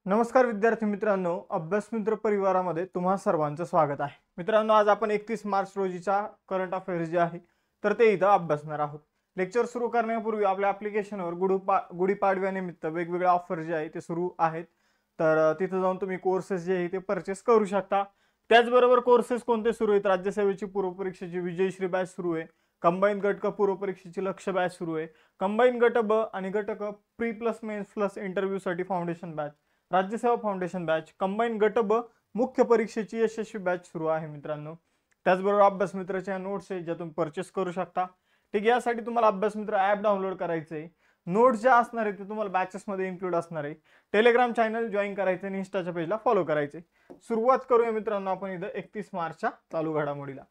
नमस्कार विद्यार्थी मित्रांनो, अभ्यास मित्र परिवारामध्ये तुम्हा सर्वांचं स्वागत आहे. मित्रांनो, आज आपण 31 मार्च रोजीचा करंट अफेअर्स जे आहे तर ते इथं अभ्यासणार आहोत. लेक्चर सुरू करण्यापूर्वी आपल्या ॲप्लिकेशनवर गुढीपाडव्यानिमित्त वेगवेगळे ऑफर जे आहे ते सुरू आहेत. तर तिथं जाऊन तुम्ही कोर्सेस जे आहे ते परचेस करू शकता. त्याचबरोबर कोर्सेस कोणते सुरू आहेत? राज्यसेवेची पूर्वपरीक्षेची विजयश्री बॅच सुरू आहे. कंबाईन गट क पूर्वपरीक्षेची लक्ष्य बॅच सुरू आहे. कंबाईन गट ब आणि गट क प्री प्लस मेन्स प्लस इंटरव्ह्यूसाठी फाउंडेशन बॅच, राज्यसेवा फाउंडेशन बॅच, कंबाईन गट ब मुख्य परीक्षेची यशस्वी बॅच सुरू आहे मित्रांनो. त्याचबरोबर अभ्यास मित्राच्या नोट्स आहे ज्या तुम्ही परचेस करू शकता. ठीक आहे, यासाठी तुम्हाला अभ्यास मित्र ॲप डाउनलोड करायचं आहे. नोट्स ज्या असणार आहेत ते तुम्हाला बॅचेसमध्ये इन्क्लूड असणार आहे. टेलिग्राम चॅनल जॉईन करायचं आणि इंस्टाच्या पेजला फॉलो करायचे. सुरुवात करूया मित्रांनो आपण इथं 31 मार्चच्या चालू घडामोडीला.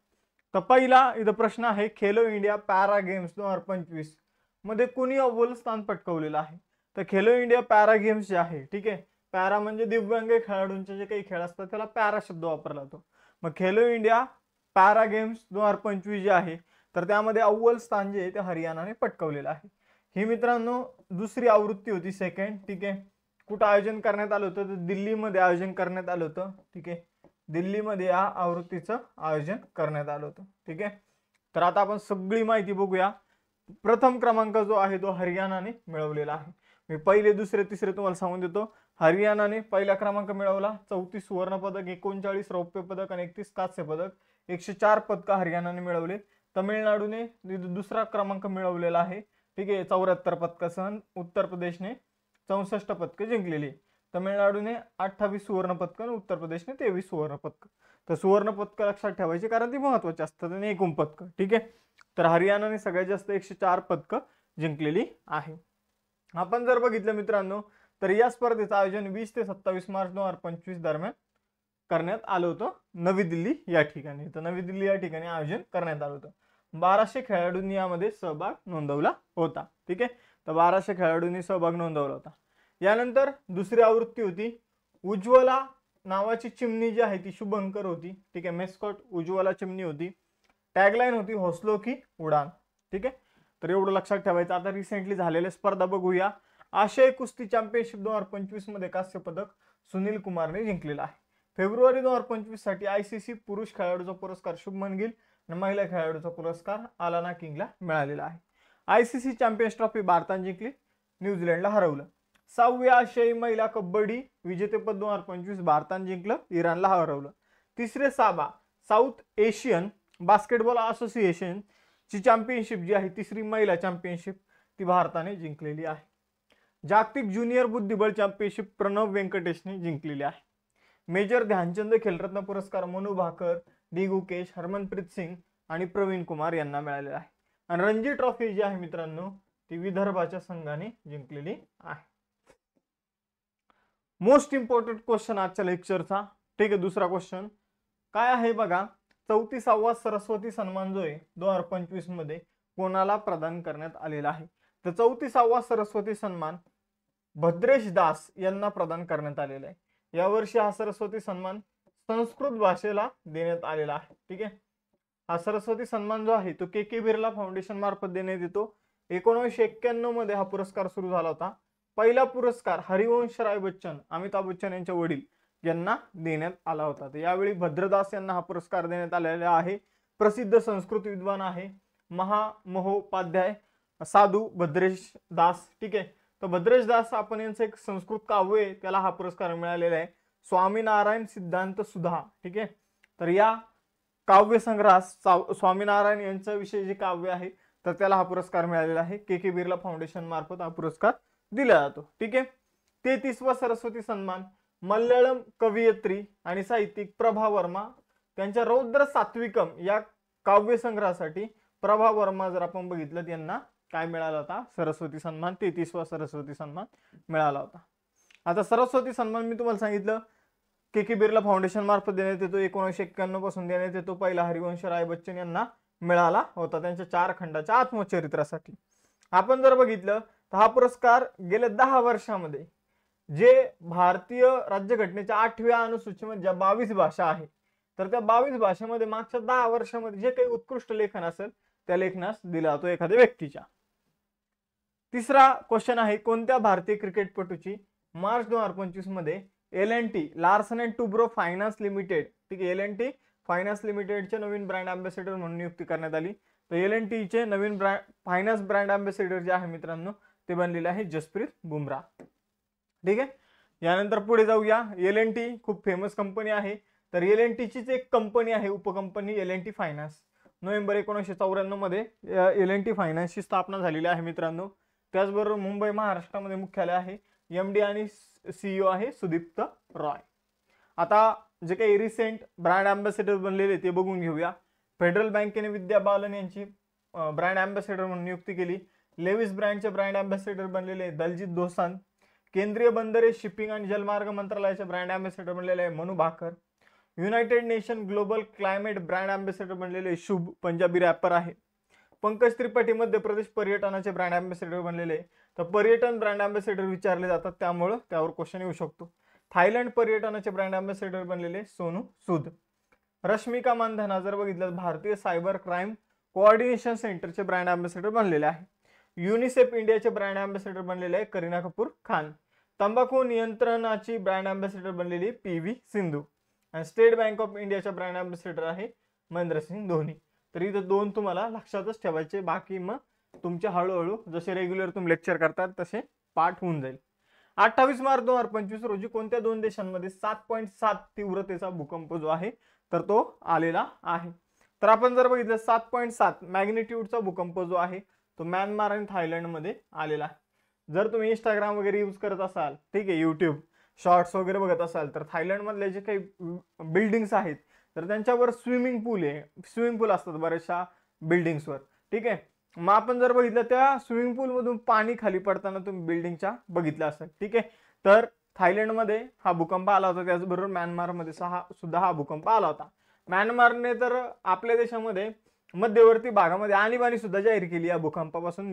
तर पहिला इथं प्रश्न आहे, खेलो इंडिया पॅरा गेम्स 2025 मध्ये कुणी अव्वल स्थान पटकावलेलं आहे? तर खेलो इंडिया पॅरा गेम्स जे आहे, ठीक आहे, पॅरा म्हणजे दिव्यांग खेळाडूंचे जे काही खेळ असतात त्याला पॅरा शब्द वापरला जातो. मग खेलो इंडिया पॅरा गेम्स 2025 जे आहे तर त्यामध्ये अव्वल स्थान जे आहे ते हरियाणाने पटकावलेलं आहे. ही मित्रांनो दुसरी आवृत्ती होती, सेकंड. ठीक आहे, कुठं आयोजन करण्यात आलं होतं? तर दिल्लीमध्ये आयोजन करण्यात आलं होतं. ठीक आहे, दिल्लीमध्ये या आवृत्तीचं आयोजन करण्यात आलं होतं. ठीक आहे, तर आता आपण सगळी माहिती बघूया. प्रथम क्रमांक जो आहे तो हरियाणाने मिळवलेला आहे. मी पहिले दुसरे तिसरे तुम्हाला सांगून देतो. हरियाणाने पहिला क्रमांक मिळवला, 34 सुवर्ण पदक, 39 रौप्य पदक आणि 31 कांस्य पदक, 104 पदक हरियाणाने मिळवले. तमिळनाडूने दुसरा क्रमांक मिळवलेला आहे. ठीक आहे, 74 पदकासह. उत्तर प्रदेशने 64 पदकं जिंकलेली. तमिळनाडूने 28 सुवर्ण पदक आणि उत्तर प्रदेशने 23 सुवर्ण पदक. तर सुवर्ण पदक लक्षात ठेवायची कारण ती महत्वाची असतात आणि एकूण पदक. ठीक आहे, तर हरियाणाने सगळ्यात जास्त 104 पदकं जिंकलेली आहे. आपण जर बघितलं मित्रांनो तर या स्पर्धेचं आयोजन 20 ते 27 मार्च 2025 दरम्यान करण्यात आलं होतं नवी दिल्ली या ठिकाणी. तर नवी दिल्ली या ठिकाणी आयोजन करण्यात आलं होतं. 1200 खेळाडूंनी यामध्ये सहभाग नोंदवला होता. ठीक आहे, तर 1200 खेळाडूंनी सहभाग नोंदवला होता. यानंतर दुसरी आवृत्ती होती, उज्ज्वला नावाची चिमणी जी आहे ती शुभंकर होती. ठीक आहे, मेस्कॉट उज्ज्वला चिमणी होती. टॅगलाईन होती हौसलो की उडान. ठीक आहे, तर एवढं लक्षात ठेवायचं. आता रिसेंटली झालेल्या स्पर्धा बघूया. आशियाई कुस्ती चॅम्पियनशिप 2025 मध्ये कांस्य पदक सुनील कुमारने जिंकलेला आहे. फेब्रुवारी 2025 साठी आयसीसी पुरुष खेळाडूचा पुरस्कार शुभमन गिल आणि महिला खेळाडूचा पुरस्कार आलाना किंगला मिळालेला आहे. आयसीसी चॅम्पियन्स ट्रॉफी भारताने जिंकली, न्यूझीलंडला हरवलं. 6वे आशियाई महिला कबड्डी विजेतेपद 2025 भारताने जिंकलं, इराणला हरवलं. तिसरे साबा साऊथ एशियन बास्केटबॉल असोसिएशन ची चॅम्पियनशिप जी आहे, तिसरी महिला चॅम्पियनशिप ती भारताने जिंकलेली आहे. जागतिक ज्युनियर बुद्धिबळ चॅम्पियनशिप प्रणव व्यंकटेशने जिंकलेली आहे. मेजर ध्यानचंद खेलरत्न पुरस्कार मनू भाकर, डी गुकेश, हरमनप्रीत सिंग आणि प्रवीण कुमार यांना मिळालेला आहे. आणि रणजी ट्रॉफी जी आहे मित्रांनो ती विदर्भाच्या संघाने जिंकलेली आहे. मोस्ट इम्पॉर्टंट क्वेश्चन आजच्या लेक्चरचा. ठीक आहे, दुसरा क्वेश्चन काय आहे बघा. 34वा सरस्वती सन्मान जो आहे 2025 मध्ये कोणाला प्रदान करण्यात आलेला आहे? तर 34वा सरस्वती सन्मान भद्रेश दास यांना प्रदान करण्यात आलेला आहे. यावर्षी हा सरस्वती सन्मान संस्कृत भाषेला देण्यात आलेला आहे. ठीक आहे, हा सरस्वती सन्मान जो आहे तो के बिर्ला फाउंडेशन मार्फत देण्यात येतो. 1991 मध्ये हा पुरस्कार सुरू झाला होता. पहिला पुरस्कार हरिवंश राय बच्चन, अमिताभ बच्चन यांच्या वडील यांना देण्यात आला होता. तर यावेळी भद्रदास यांना हा पुरस्कार देण्यात आलेला आहे. प्रसिद्ध संस्कृत विद्वान आहे महामहोपाध्याय साधू भद्रेश दास. ठीक आहे, तर भद्रेश दास आपण यांचं एक संस्कृत काव्य आहे त्याला हा पुरस्कार मिळालेला आहे, स्वामीनारायण सिद्धांत सुधा. ठीक आहे, तर या काव्य संग्रहास स्वामीनारायण यांच्या विषयी जे काव्य आहे तर त्याला हा पुरस्कार मिळालेला आहे. के बिर्ला फाउंडेशन मार्फत हा पुरस्कार दिला जातो. ठीक आहे, 33वा सरस्वती सन्मान मल्याळम कवयित्री आणि साहित्यिक प्रभा वर्मा त्यांच्या रौद्र सात्विकम या काव्य संग्रहासाठी प्रभा वर्मा जर आपण बघितलं त्यांना काय मिळाला होता? सरस्वती सन्मान, 33वा सरस्वती सन्मान मिळाला होता. आता सरस्वती सन्मान मी तुम्हाला सांगितलं के बिर्ला फाउंडेशन मार्फत देण्यात येतो. 1991 पासून देण्यात येतो. पहिला हरिवंश राय बच्चन यांना मिळाला होता त्यांच्या 4 खंडाच्या आत्मचरित्रासाठी. आपण जर बघितलं तर हा पुरस्कार गेल्या 10 वर्षामध्ये जे भारतीय राज्यघटनेच्या 8व्या अनुसूचीमध्ये ज्या 22 भाषा आहे तर त्या 22 भाषेमध्ये मागच्या 10 वर्षामध्ये जे काही उत्कृष्ट लेखन असेल त्या लेखनास दिला जातो एखाद्या व्यक्तीच्या. तिसरा क्वेश्चन आहे, कोणत्या भारतीय क्रिकेटपटूची मार्च 2025 मध्ये L&T Larsen and Toubro finance limited, ठीक आहे, L&T फायनान्स लिमिटेडचे नवीन ब्रँड अँबॅसेडर म्हणून नियुक्ती करण्यात आली. तर L&T चे नवीन फायनान्स ब्रँड अँबॅसेडर जे आहे मित्रांनो ते बनलेले आहे जसप्रीत बुमराह. ठीक आहे. यानंतर पुढे जाऊया. L&T खूप फेमस कंपनी आहे. तर L&T चीच एक कंपनी आहे, उपकंपनी L&T फायनान्स. नोव्हेंबर 1994 मध्ये L&T फायनान्सची स्थापना झालेली आहे मित्रांनो. त्याचबरोबर मुंबई महाराष्ट्रामध्ये मुख्यालय आहे. MD आणि CEO आहे सुदीप्त रॉय. आता जे काही रिसेंट ब्रँड अँबॅसेडर बनलेले ते बघून घेऊया. फेडरल बँकेने विद्या बालन यांची ब्रँड अँबॅसेडर म्हणून नियुक्ती केली. लेविस ब्रँडचे ब्रँड अँबॅसेडर बनलेले दलजीत दोसांझ. केंद्रीय बंदरे शिपिंग आणि जलमार्ग मंत्रालयाचे ब्रँड अँबॅसेडर बनलेले Manu Bhaker. United nation global climate brand ambassador बनलेले शुभ, पंजाबी रॅपर आहे. पंकज त्रिपाठी मध्य प्रदेश पर्यटनाचे ब्रँड अँबॅसेडर बनलेले. तर पर्यटन ब्रँड अँबॅसेडर विचारले जातात त्यामुळे त्यावर क्वेश्चन येऊ शकतो. थायलंड पर्यटनाचे ब्रँड अँबॅसेडर बनलेले सोनू सूद. रश्मिका मंदाना जर बघितलं भारतीय सायबर क्राईम कोऑर्डिनेशन सेंटरचे ब्रँड अँबॅसेडर बनलेले आहे. युनिसेफ इंडियाचे ब्रँड अँबॅसेडर बनलेले आहे करीना कपूर खान. तंबाखू नियंत्रणाची ब्रँड अँबॅसेडर बनलेली PV सिंधू. आणि स्टेट बँक ऑफ इंडियाच्या ब्रँड अँबॅसेडर आहे महेंद्रसिंग धोनी. तर इथं दोन तुम्हाला लक्षातच ठेवायचे, बाकी मग तुमच्या हळूहळू जसे रेग्युलर तुम्ही लेक्चर करतात तसे पाठ होऊन जाईल. 28 मार्च 2025 रोजी कोणत्या दोन देशांमध्ये 7.7 तीव्रतेचा भूकंप जो आहे तर तो आलेला आहे. तर आपण जर बघितलं 7.7 मॅग्निट्यूडचा भूकंप जो आहे तो म्यानमार आणि थायलंड मध्ये आलेला आहे. जर तुम्ही इंस्टाग्राम वगैरे यूज करत असाल, ठीक आहे, युट्यूब शॉर्ट्स वगैरे बघत असाल तर थायलंड मधले जे काही बिल्डिंग्स आहेत तर त्यांच्यावर स्विमिंग पूल असतात बऱ्याचशा बिल्डिंग्सवर. ठीक आहे. मग आपण जर बघितलं त्या स्विमिंग पूल मधून पाणी खाली पडताना तुम्ही बिल्डिंगच्या बघितलं असेल. ठीक आहे. तर थायलंडमध्ये हा भूकंप आला होता. त्याचबरोबर म्यानमारमध्ये सुद्धा हा भूकंप आला होता. म्यानमारने तर आपल्या देशामध्ये मध्यवर्ती भागामध्ये आणीबाणी सुद्धा जाहीर केली या भूकंपापासून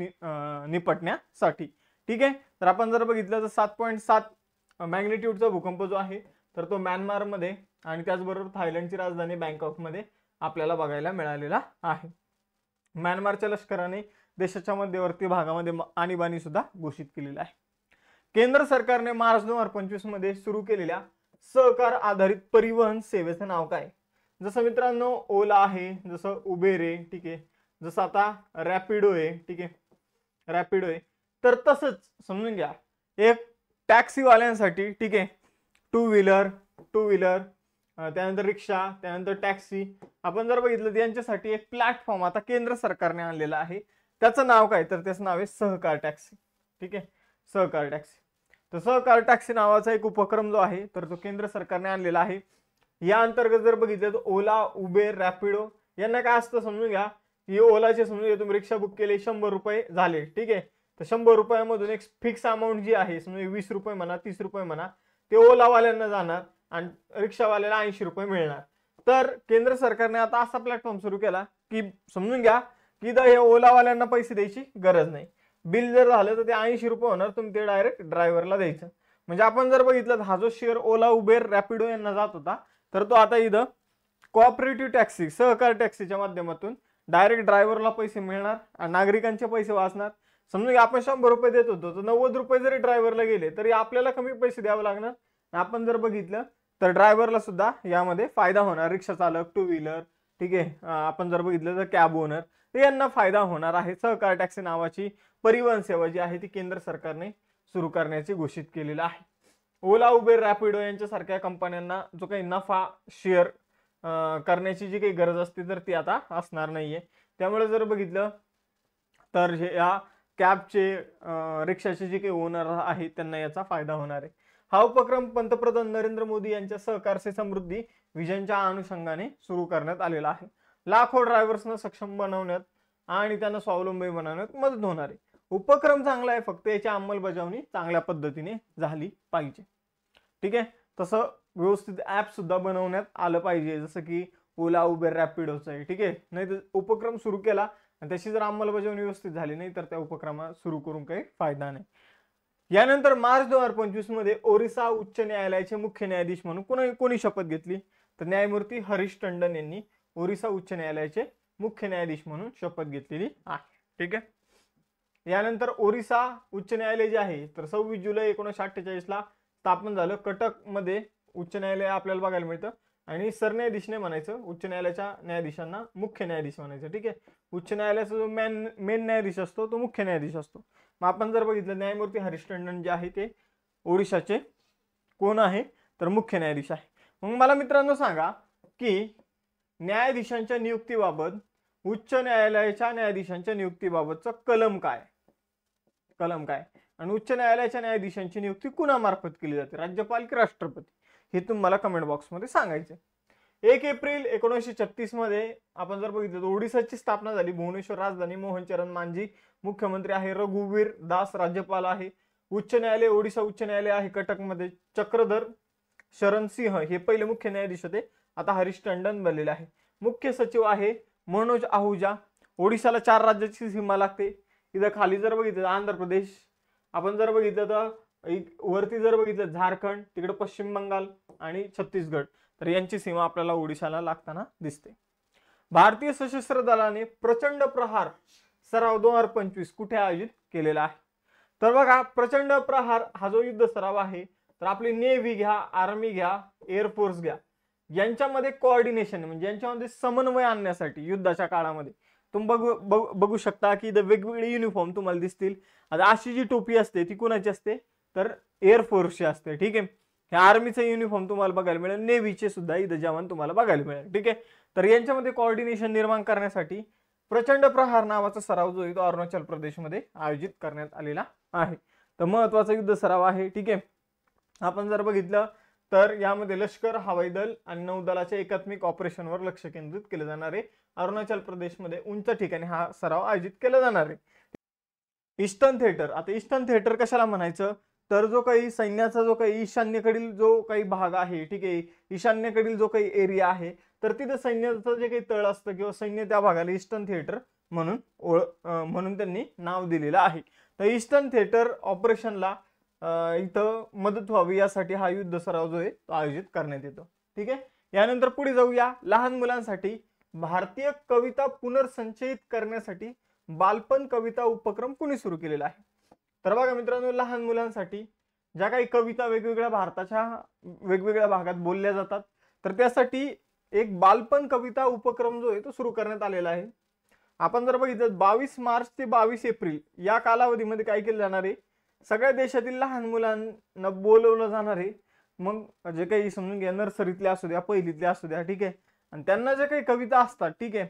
निपटण्यासाठी. ठीक आहे. तर आपण जर बघितलं तर 7.7 मॅग्निट्यूडचा भूकंप जो आहे तर तो म्यानमारमध्ये आणि त्याचबरोबर थायलंडची राजधानी बँकॉकमध्ये आपल्याला बघायला मिळालेला आहे. म्यानमारच्या लष्कराने देशाच्या मध्यवर्ती भागामध्ये आणीबाणी सुद्धा घोषित केलेला आहे. केंद्र सरकारने मार्च 2025 मध्ये सुरू केलेल्या सहकार आधारित परिवहन सेवेचं नाव काय? जसं मित्रांनो ओला आहे, जसं उबेर आहे, ठीक आहे, जसं आता रॅपिडो आहे, ठीक आहे, रॅपिडो आहे. तर तसंच समजून घ्या एक टॅक्सीवाल्यांसाठी, ठीक आहे, टू व्हीलर त्यानंतर रिक्षा, त्यानंतर टॅक्सी, आपण जर बघितलं यांच्यासाठी एक प्लॅटफॉर्म आता केंद्र सरकारने आणलेला आहे. त्याचं नाव काय? तर त्याचं नाव आहे सहकार टॅक्सी. ठीक आहे, सहकार टॅक्सी. तर सहकार टॅक्सी नावाचा एक उपक्रम जो आहे तर तो केंद्र सरकारने आणलेला आहे. या अंतर्गत जर बघितलं तर ओला, उबेर, रॅपिडो यांना काय असतं समजून घ्या. ही ओलाचे समजून घ्या तुम्ही रिक्षा बुक केली 100 रुपये झाले. ठीक आहे. तर 100 रुपयामधून एक फिक्स अमाऊंट जी आहे समजा 20 रुपये म्हणा, 30 रुपये म्हणा, ते ओलावाल्यांना जाणार आणि रिक्षावाल्याला 80 रुपये मिळणार. तर केंद्र सरकारने आता असा प्लॅटफॉर्म सुरू केला की समजून घ्या की हे ओलावाल्यांना पैसे द्यायची गरज नाही. बिल जर झालं तर ते 80 रुपये होणार, तुम्ही ते डायरेक्ट ड्रायव्हरला द्यायचं. म्हणजे आपण जर बघितलं हा जो शेअर ओला, उबेर, रॅपिडो यांना जात होता तर तो आता इथं कोऑपरेटिव्ह टॅक्सी, सहकार टॅक्सीच्या माध्यमातून डायरेक्ट ड्रायव्हरला पैसे मिळणार आणि नागरिकांचे पैसे वाचणार. समजून घ्या आपण 100 रुपये देत होतो तर 90 रुपये जरी ड्रायव्हरला गेले तरी आपल्याला कमी पैसे द्यावे लागणार. आपण जर बघितलं तर ड्रायव्हरला सुद्धा यामध्ये फायदा होणार. रिक्षा चालक, टू व्हीलर, ठीक आहे, आपण जर बघितलं तर कॅब ओनर, तर यांना फायदा होणार आहे. सहकार टॅक्सी नावाची परिवहन सेवा जी आहे ती केंद्र सरकारने सुरू करण्याची घोषित केलेलं आहे. ओला, उबेर, रॅपिडो यांच्यासारख्या कंपन्यांना जो काही नफा शेअर करण्याची जी काही गरज असते तर ती आता असणार नाहीये. त्यामुळे जर बघितलं तर या कॅबचे, रिक्षाचे जे काही ओनर आहेत त्यांना याचा फायदा होणार आहे. हा उपक्रम पंतप्रधान नरेंद्र मोदी यांच्या सहकार से समृद्धी विजनच्या अनुषंगाने सुरू करण्यात आलेला आहे. लाखो ड्रायव्हर्सना सक्षम बनवण्यात आणि त्यांना स्वावलंबी बनवण्यात मदत होणार आहे. उपक्रम चांगला आहे, फक्त याची अंमलबजावणी चांगल्या पद्धतीने झाली पाहिजे. ठीक आहे. तसं व्यवस्थित ऍप सुद्धा बनवण्यात आलं पाहिजे, जसं की ओला, उबेर, रॅपिडोचं आहे. ठीक आहे. नाही तर उपक्रम सुरू केला आणि त्याची जर अंमलबजावणी व्यवस्थित झाली नाही तर त्या उपक्रमात सुरू करून काही फायदा नाही. यानंतर मार्च 2025 मध्ये ओरिसा उच्च न्यायालयाचे मुख्य न्यायाधीश म्हणून कोणी शपथ घेतली? तर न्यायमूर्ती हरीश टंडन यांनी ओरिसा उच्च न्यायालयाचे मुख्य न्यायाधीश म्हणून शपथ घेतलेली आहे. ठीक आहे. यानंतर ओरिसा उच्च न्यायालय जे आहे तर 26 जुलै 1948 ला स्थापन झालं. कटक मध्ये उच्च न्यायालय आपल्याला बघायला मिळतं. आणि सरन्यायाधीश नाही म्हणायचं, उच्च न्यायालयाच्या न्यायाधीशांना मुख्य न्यायाधीश म्हणायचं. ठीक आहे. उच्च न्यायालयाचा जो मेन न्यायाधीश असतो तो मुख्य न्यायाधीश असतो. मग आपण जर बघितलं न्यायमूर्ती हरीश टंडन जे आहे ते ओडिशाचे कोण आहे तर मुख्य न्यायाधीश आहे. मग मला मित्रांनो सांगा की न्यायाधीशांच्या नियुक्तीबाबत उच्च न्यायालयाच्या न्यायाधीशांच्या नियुक्तीबाबतचं कलम काय आणि उच्च न्यायालयाच्या न्यायाधीशांची नियुक्ती कुणामार्फत केली जाते, राज्यपाल की राष्ट्रपती, हे तुम्हाला कमेंट बॉक्समध्ये सांगायचे. 1 एप्रिल 1936 मध्ये आपण जर बघितलं तर ओडिशाची स्थापना झाली. भुवनेश्वर राजधानी. मोहनचरण मांझी मुख्यमंत्री आहे. रघुवीर दास राज्यपाल आहे. उच्च न्यायालय ओडिशा उच्च न्यायालय आहे कटकमध्ये. चक्रधर शरण सिंह हे पहिले मुख्य न्यायाधीश होते, आता हरीश टंडन बनलेले आहे. मुख्य सचिव आहे मनोज आहुजा. ओडिशाला 4 राज्याची सीमा लागते. इथं खाली जर बघितलं आंध्र प्रदेश, आपण जर बघितलं तर वरती जर बघितलं झारखंड, तिकडे पश्चिम बंगाल आणि छत्तीसगड, तर यांची सीमा आपल्याला ओडिशाला लागताना दिसते. भारतीय सशस्त्र दलाने प्रचंड प्रहार सराव 2025 कुठे आयोजित केलेला आहे तर बघा, प्रचंड प्रहार हा जो युद्ध सराव आहे तर आपली नेव्ही घ्या, आर्मी घ्या, एअरफोर्स घ्या, यांच्यामध्ये कोऑर्डिनेशन म्हणजे यांच्यामध्ये समन्वय आणण्यासाठी युद्धाच्या काळामध्ये तुम्ही बघू शकता की इथं वेगवेगळे युनिफॉर्म तुम्हाला दिसतील. आता अशी जी टोपी असते ती कुणाची असते तर एअरफोर्सची असते. ठीक आहे. हे आर्मीचे युनिफॉर्म तुम्हाला बघायला मिळेल, नेव्हीचे सुद्धा इथं जवान तुम्हाला बघायला मिळेल. ठीक आहे. तर यांच्यामध्ये कोऑर्डिनेशन निर्माण करण्यासाठी प्रचंड प्रहार नावाचा सराव जो आहे तो अरुणाचल प्रदेशमध्ये आयोजित करण्यात आलेला आहे. तर महत्वाचा युद्ध सराव आहे. ठीक आहे. आपण जर बघितलं तर यामध्ये लष्कर, हवाई दल आणि नौदलाच्या एकात्मिक ऑपरेशनवर लक्ष केंद्रित केले जाणार आहे. अरुणाचल प्रदेशमध्ये उंच ठिकाणी हा सराव आयोजित केला जाणार आहे. Eastern theatre. आता ईस्टर्न थिएटर कशाला म्हणायचं तर जो काही सैन्याचा जो काही ईशान्येकडील जो काही भाग आहे, ठीक आहे, ईशान्येकडील जो काही एरिया आहे तर तिथे सैन्याचं जे काही तळ असतं किंवा सैन्य त्या भागाला ईस्टर्न थिएटर म्हणून त्यांनी नाव दिलेलं आहे. तर ईस्टर्न थिएटर ऑपरेशनला इथं मदत व्हावी यासाठी हा युद्ध सराव जो आहे तो आयोजित करण्यात येतो. ठीक आहे. यानंतर पुढे जाऊया. लहान मुलांसाठी भारतीय कविता पुनर्संचयित करण्यासाठी बालपण कविता उपक्रम कुणी सुरू केलेला आहे तर बघा मित्रांनो, लहान मुलांसाठी ज्या काही कविता वेगवेगळ्या भारताच्या वेगवेगळ्या भागात बोलल्या जातात तर त्यासाठी एक बालपण कविता उपक्रम जो आहे तो सुरू करण्यात आलेला आहे. आपण जर बघितलं 22 मार्च ते 22 एप्रिल या कालावधीमध्ये काय केलं जाणार आहे, सगळ्या देशातील लहान मुलांना बोलवलं जाणार आहे. मग जे काही समजून घ्या, नर्सरीतल्या असू द्या, पहिलीतल्या असू द्या, ठीक आहे, आणि त्यांना जे काही कविता असतात, ठीक आहे,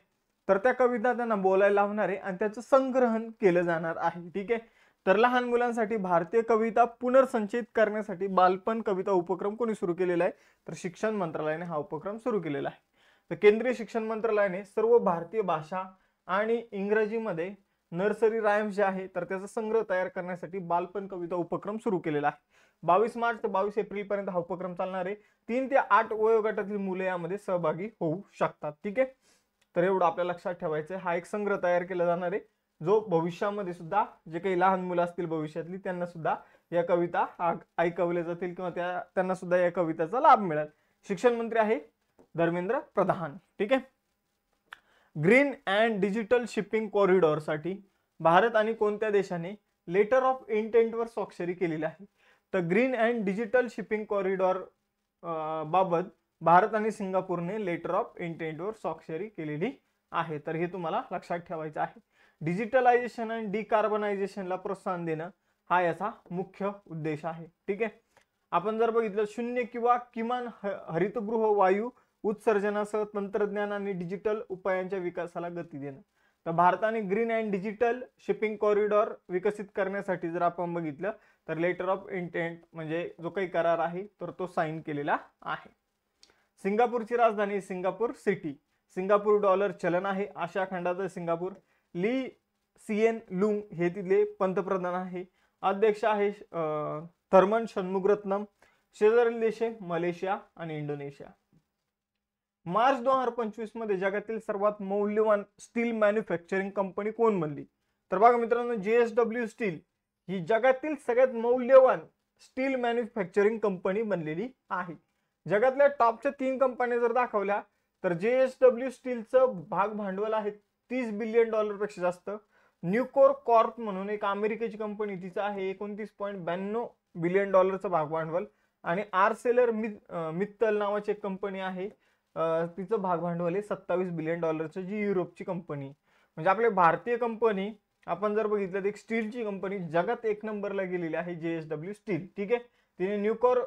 तर त्या कविता त्यांना बोलायला लावणार आहे आणि त्याचं संग्रहण केलं जाणार आहे. ठीक आहे. तर लहान मुलांसाठी भारतीय कविता पुनर्संचयित करण्यासाठी बालपण कविता उपक्रम कोणी सुरू केलेला आहे तर शिक्षण मंत्रालयाने हा उपक्रम सुरू केलेला आहे. तर केंद्रीय शिक्षण मंत्रालयाने सर्व भारतीय भाषा आणि इंग्रजीमध्ये नर्सरी रायम्स जे आहे तर त्याचा संग्रह तयार करण्यासाठी बालपण कविता उपक्रम सुरू केलेला आहे. 22 मार्च ते 22 एप्रिल पर्यंत हा उपक्रम चालणार आहे. 3 ते 8 वयोगटातील मुले यामध्ये सहभागी होऊ शकतात. ठीक आहे. तर एवढं आपल्याला लक्षात ठेवायचं आहे. हा एक संग्रह तयार केला जाणार आहे जो भविष्यामध्ये सुद्धा जे काही लहान मुलं असतील भविष्यातली त्यांना सुद्धा या कविता ऐकवल्या जातील किंवा त्यांना सुद्धा या कवितेचा लाभ मिळेल. शिक्षण मंत्री आहे धर्मेंद्र प्रधान. ठीक आहे. Green and digital shipping corridor साठी भारत आणि कोणत्या देशाने लेटर ऑफ इंटेंटवर स्वाक्षरी केलेली आहे तर green and digital shipping corridor बाबत भारत आणि सिंगापूरने लेटर ऑफ इंटेंटवर स्वाक्षरी केलेली आहे. तर हे तुम्हाला लक्षात ठेवायचं आहे. डिजिटलायझेशन आणि डिकार्बनायझेशनला प्रोत्साहन देणं हा याचा मुख्य उद्देश आहे. ठीक आहे. आपण जर बघितलं शून्य किंवा किमान हरितगृह वायू उत्सर्जनासह तंत्रज्ञान आणि डिजिटल उपायांच्या विकासाला गती देणं. तर भारताने green and digital shipping corridor विकसित करण्यासाठी जर आपण बघितलं तर लेटर ऑफ इंटेंट म्हणजे जो काही करार आहे तर तो साईन केलेला आहे. सिंगापूरची राजधानी सिंगापूर सिटी. सिंगापूर डॉलर चलन आहे. आशिया खंडाचं सिंगापूर. ली सिएन लुंग हे तिथले पंतप्रधान आहे. अध्यक्ष आहे थर्मन षण्मुगरत्नम. शेजारील देश मलेशिया आणि इंडोनेशिया. मार्च 2025 मध्ये जगातील सर्वात मौल्यवान स्टील मॅन्युफॅक्चरिंग कंपनी कोण बनली तर बघा मित्रांनो, JSW स्टील ही जगातील सगळ्यात मौल्यवान स्टील मॅन्युफॅक्चरिंग कंपनी बनलेली आहे. जगातल्या टॉपच्या 3 कंपन्या जर दाखवल्या तर JSW स्टीलचं भाग भांडवल आहे $30 बिलियन पेक्षा जास्त. न्यूकोर कॉर्प म्हणून एक अमेरिकेची कंपनी, तिचं आहे 29.92 बिलियन डॉलरचं भागभांडवल. आणि आर्सेलर मित्तल नावाची एक कंपनी आहे, तिचं भागभांडवल आहे 27 बिलियन डॉलरचं, जी युरोपची कंपनी. म्हणजे आपली भारतीय कंपनी आपण जर बघितलं तर एक स्टीलची कंपनी जगात 1 नंबरला गेलेली आहे, JSW स्टील. ठीक आहे, तिने न्यूकोर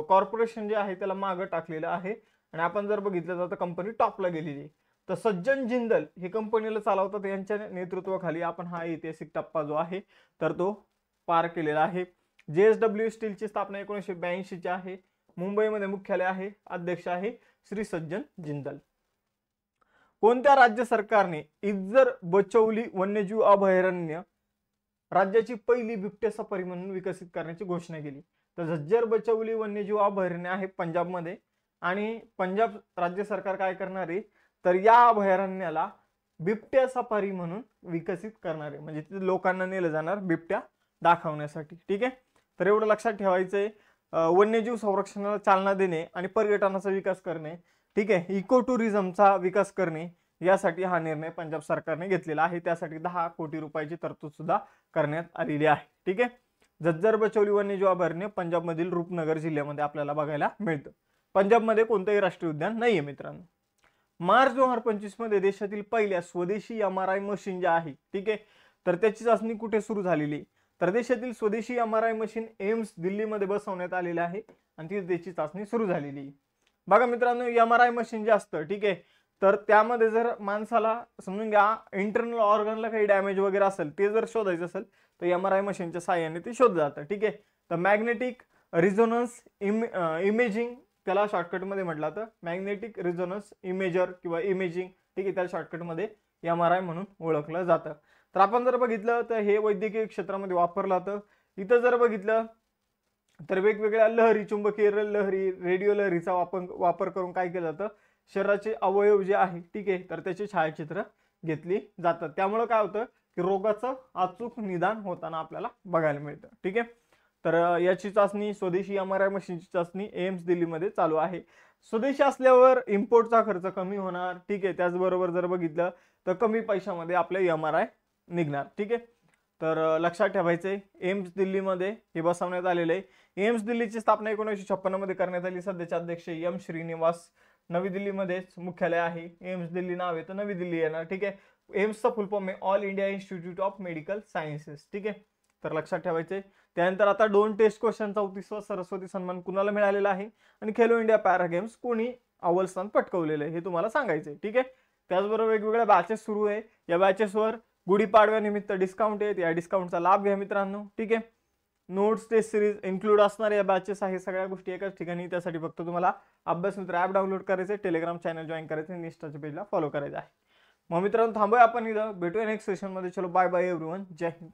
कॉर्पोरेशन जे आहे त्याला मागं टाकलेलं आहे. आणि आपण जर बघितलं तर कंपनी टॉपला गेलेली आहे. तर सज्जन जिंदल हे कंपनीला चालवतात, यांच्या नेतृत्वाखाली आपण हा ऐतिहासिक टप्पा जो आहे तर तो पार केलेला आहे. JSW स्टीलची स्थापना 1982 ची आहे. मुंबईमध्ये मुख्यालय आहे. अध्यक्ष आहे श्री सज्जन जिंदल. कोणत्या राज्य सरकारने इज्जर बचौली वन्यजीव अभयारण्य राज्याची पहिली बिबट्या सफारी म्हणून विकसित करण्याची घोषणा केली? तर झज्जर बचौली वन्यजीव अभयारण्य आहे पंजाबमध्ये. आणि पंजाब राज्य सरकार काय करणार आहे तर या अभयारण्याला बिबट्या सफारी म्हणून विकसित करणार आहे. म्हणजे तिथे लोकांना नेलं जाणार बिबट्या दाखवण्यासाठी. ठीक आहे, तर एवढं लक्षात ठेवायचंय. वन्यजीव संरक्षणाला चालना देणे आणि पर्यटनाचा विकास करणे, ठीक आहे, इको टुरिझमचा विकास करणे, यासाठी हा निर्णय पंजाब सरकारने घेतलेला आहे. त्यासाठी 10 कोटी रुपयाची तरतूद सुद्धा करण्यात आलेली आहे. ठीक आहे, झज्जर बचौली वन्यजीव अभयारण्य पंजाबमधील रूपनगर जिल्ह्यामध्ये आपल्याला बघायला मिळतं. पंजाबमध्ये कोणतंही राष्ट्रीय उद्यान नाहीये मित्रांनो. मार्च 2025 मध्ये देशातील पहिल्या स्वदेशी MRI मशीन ज्या आहे, ठीक आहे, तर त्याची चाचणी कुठे सुरू झालेली? तर देशातील स्वदेशी MRI मशीन एम्स दिल्लीमध्ये बसवण्यात आलेलं आहे आणि ती त्याची चाचणी सुरू झालेली आहे. बघा मित्रांनो, MRI मशीन जे असतं, ठीक आहे, तर त्यामध्ये जर माणसाला समजून घ्या इंटरनल ऑर्गनला काही डॅमेज वगैरे असेल, ते जर शोधायचं असेल तर MRI मशीनच्या साहाय्याने ते शोधलं जातं. ठीक आहे, तर मॅग्नेटिक रिझोनन्स इमेजिंग त्याला शॉर्टकटमध्ये म्हटलं तर मॅग्नेटिक रिझोनन्स इमेजर किंवा इमेजिंग, ठीक आहे, त्याला शॉर्टकटमध्ये MRI म्हणून ओळखलं जातं. तर आपण जर बघितलं तर हे वैद्यकीय क्षेत्रामध्ये वापरलं जातं. इथं जर बघितलं तर वेगवेगळ्या लहरी, चुंबकीय लहरी, रेडिओ लहरीचा वापर करून काय केलं जातं, शरीराचे अवयव जे आहे, ठीक आहे, तर त्याचे छायाचित्र घेतली जातात. त्यामुळे काय होतं की रोगाचं अचूक निदान होताना आपल्याला बघायला मिळतं. ठीक आहे, तर याची चाचणी, स्वदेशी MRI मशीनची चाचणी एम्स दिल्लीमध्ये चालू आहे. स्वदेशी असल्यावर इम्पोर्टचा खर्च कमी होणार. ठीक आहे, त्याचबरोबर जर बघितलं तर कमी पैशामध्ये आपले MRI निघणार. ठीक आहे, तर लक्षात ठेवायचंय एम्स दिल्लीमध्ये हे बसवण्यात आलेलं आहे. एम्स दिल्लीची स्थापना 1956 मध्ये करण्यात आली. सध्याचे अध्यक्ष M श्रीनिवास. नवी दिल्लीमध्येच मुख्यालय आहे. एम्स दिल्ली नाव आहे तर नवी दिल्ली येणार. ठीक आहे, एम्सचा फुल फॉर्म आहे all India institute of medical sciences. ठीक आहे, तर लक्षात ठेवायचंय. त्यानंतर आता 2 टेस्ट क्वेश्चन, 34वा सरस्वती सन्मान कुणाला मिळालेला आहे आणि खेलो इंडिया पॅरा गेम्स कोणी अव्वल स्थान पटकवलेलं आहे हे तुम्हाला सांगायचंय. ठीक आहे, त्याचबरोबर वेगवेगळ्या बॅचेस सुरू आहे. या बॅचेसवर गुढीपाडव्यानिमित्त डिस्काउंट आहेत. या डिस्काउंटचा लाभ घ्या मित्रांनो. ठीक आहे, नोट्स टेस्ट सिरीज इन्क्लूड असणाऱ्या या बॅचेस आहे, सगळ्या गोष्टी एकाच ठिकाणी. त्यासाठी फक्त तुम्हाला अभ्यास मित्र ॲप डाउनलोड करायचं, टेलिग्राम चॅनल जॉईन करायचं, इंस्टाच्या पेजला फॉलो करायचं आहे. मग मित्रांनो थांबूया आपण इथं, भेटूया नेक्स्ट सेशनमध्ये. चलो बाय बाय एव्हरीवन, जय हिंद.